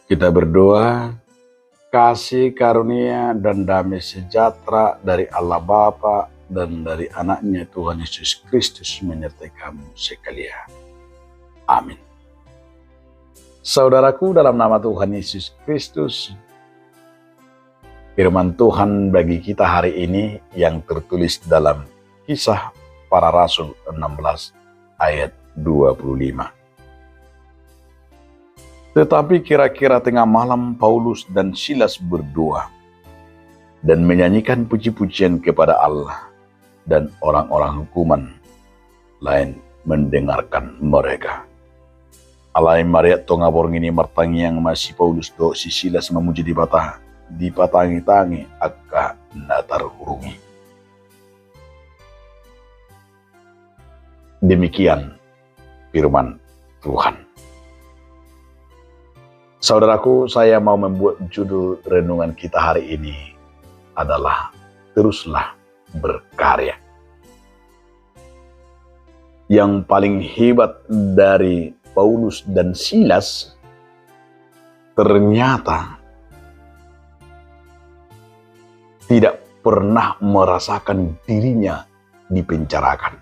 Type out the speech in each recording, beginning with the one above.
Kita berdoa, kasih karunia dan damai sejahtera dari Allah Bapa dan dari anaknya Tuhan Yesus Kristus menyertai kamu sekalian. Amin. Saudaraku, dalam nama Tuhan Yesus Kristus, firman Tuhan bagi kita hari ini yang tertulis dalam Kisah Para Rasul 16 ayat 25. Tetapi kira-kira tengah malam Paulus dan Silas berdoa dan menyanyikan puji-pujian kepada Allah, dan orang-orang hukuman lain mendengarkan mereka. Alai Maria tonga borngini martangi yang masih Paulus do si Silas memuji di patangi-tangi akka natar hurungi. Demikian firman Tuhan. Saudaraku, saya mau membuat judul renungan kita hari ini adalah teruslah berkarya. Yang paling hebat dari Paulus dan Silas ternyata tidak pernah merasakan dirinya dipenjarakan.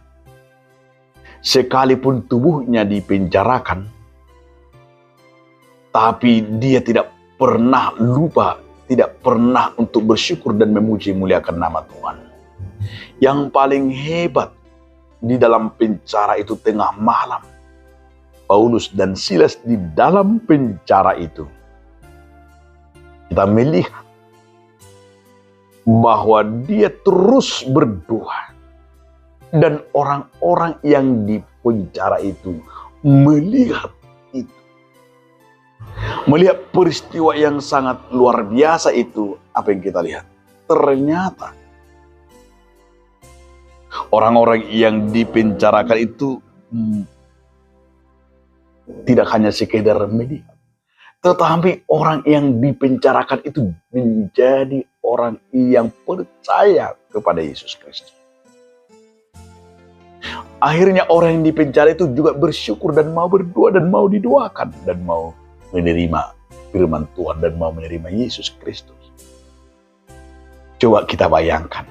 Sekalipun tubuhnya dipenjarakan, tapi dia tidak pernah lupa, tidak pernah untuk bersyukur dan memuji muliakan nama Tuhan. Yang paling hebat di dalam penjara itu tengah malam, Paulus dan Silas di dalam penjara itu, kita melihat bahwa dia terus berdoa. Dan orang-orang yang di penjara itu melihat itu. Melihat peristiwa yang sangat luar biasa itu, apa yang kita lihat? Ternyata orang-orang yang dipenjarakan itu tidak hanya sekedar melihat, tetapi orang yang dipenjarakan itu menjadi orang yang percaya kepada Yesus Kristus. Akhirnya orang yang dipenjara itu juga bersyukur dan mau berdoa dan mau didoakan dan mau menerima firman Tuhan dan mau menerima Yesus Kristus. Coba kita bayangkan.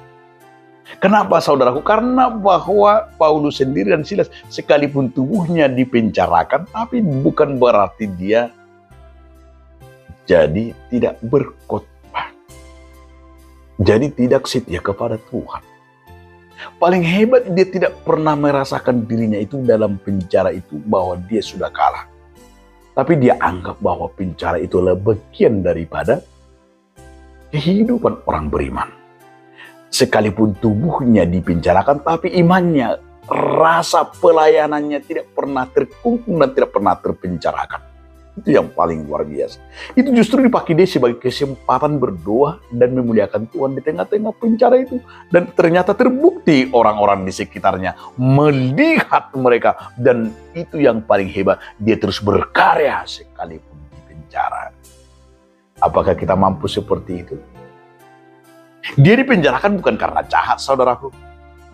Kenapa saudaraku? Karena bahwa Paulus sendiri dan Silas sekalipun tubuhnya dipenjarakan, tapi bukan berarti dia jadi tidak berkhotbah. Jadi tidak setia kepada Tuhan. Paling hebat, dia tidak pernah merasakan dirinya itu dalam penjara itu bahwa dia sudah kalah. Tapi dia anggap bahwa penjara itu adalah bagian daripada kehidupan orang beriman. Sekalipun tubuhnya dipenjarakan, tapi imannya, rasa pelayanannya tidak pernah terkungkung dan tidak pernah terpenjarakan. Itu yang paling luar biasa. Itu justru dipakai dia sebagai kesempatan berdoa dan memuliakan Tuhan di tengah-tengah penjara itu. Dan ternyata terbukti orang-orang di sekitarnya melihat mereka. Dan itu yang paling hebat. Dia terus berkarya sekalipun di penjara. Apakah kita mampu seperti itu? Dia dipenjarakan bukan karena jahat, saudaraku.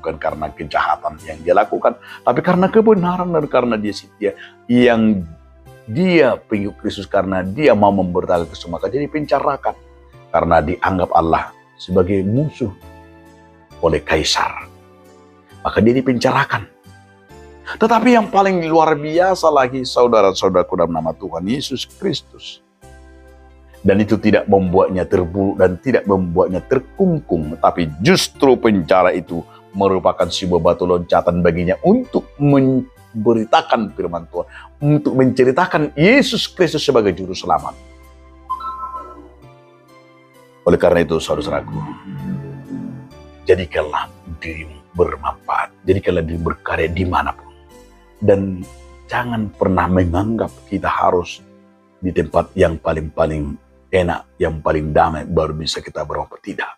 Bukan karena kejahatan yang dia lakukan. Tapi karena kebenaran dan karena dia setia. Yang dia pengikut Kristus karena dia mau memberitakan Kristus, maka dia dipenjarakan karena dianggap Allah sebagai musuh oleh kaisar. Maka dia dipenjarakan. Tetapi yang paling luar biasa lagi, saudara-saudaraku dalam nama Tuhan Yesus Kristus. Dan itu tidak membuatnya terburuk dan tidak membuatnya terkungkung, tapi justru penjara itu merupakan sebuah batu loncatan baginya untuk memberitakan firman Tuhan, untuk menceritakan Yesus Kristus sebagai juru selamat. Oleh karena itu, saudara-saudaraku, jadikanlah dirimu bermanfaat, jadikanlah dirimu berkarya dimanapun, dan jangan pernah menganggap kita harus di tempat yang paling enak, yang paling damai baru bisa kita berapa. Tidak,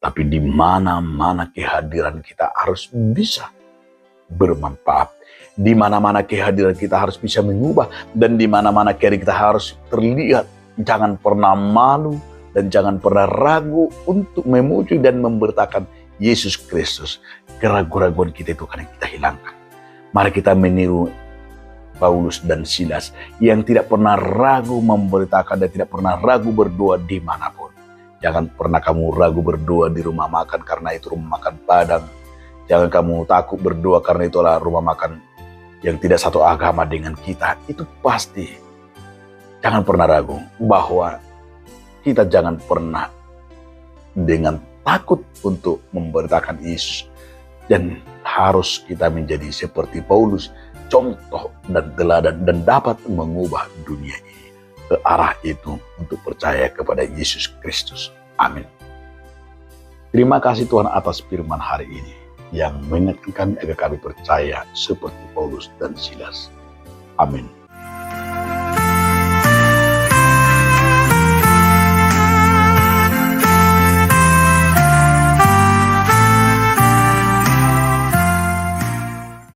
tapi di mana-mana kehadiran kita harus bisa bermanfaat. Di mana-mana kehadiran kita harus bisa mengubah, dan di mana-mana kehadiran kita harus terlihat. Jangan pernah malu dan jangan pernah ragu untuk memuji dan memberitakan Yesus Kristus. Keraguan-keraguan kita itu akan kita hilangkan. Mari kita meniru Paulus dan Silas yang tidak pernah ragu memberitakan dan tidak pernah ragu berdoa dimanapun. Jangan pernah kamu ragu berdoa di rumah makan karena itu rumah makan Padang. Jangan kamu takut berdoa karena itu adalah rumah makan yang tidak satu agama dengan kita. Itu pasti. Jangan pernah ragu bahwa kita jangan pernah dengan takut untuk memberitakan Yesus. Dan harus kita menjadi seperti Paulus, contoh dan teladan dan dapat mengubah dunia ini ke arah itu untuk percaya kepada Yesus Kristus. Amin. Terima kasih Tuhan atas firman hari ini yang mengingatkan kami agar kami percaya seperti Paulus dan Silas. Amin.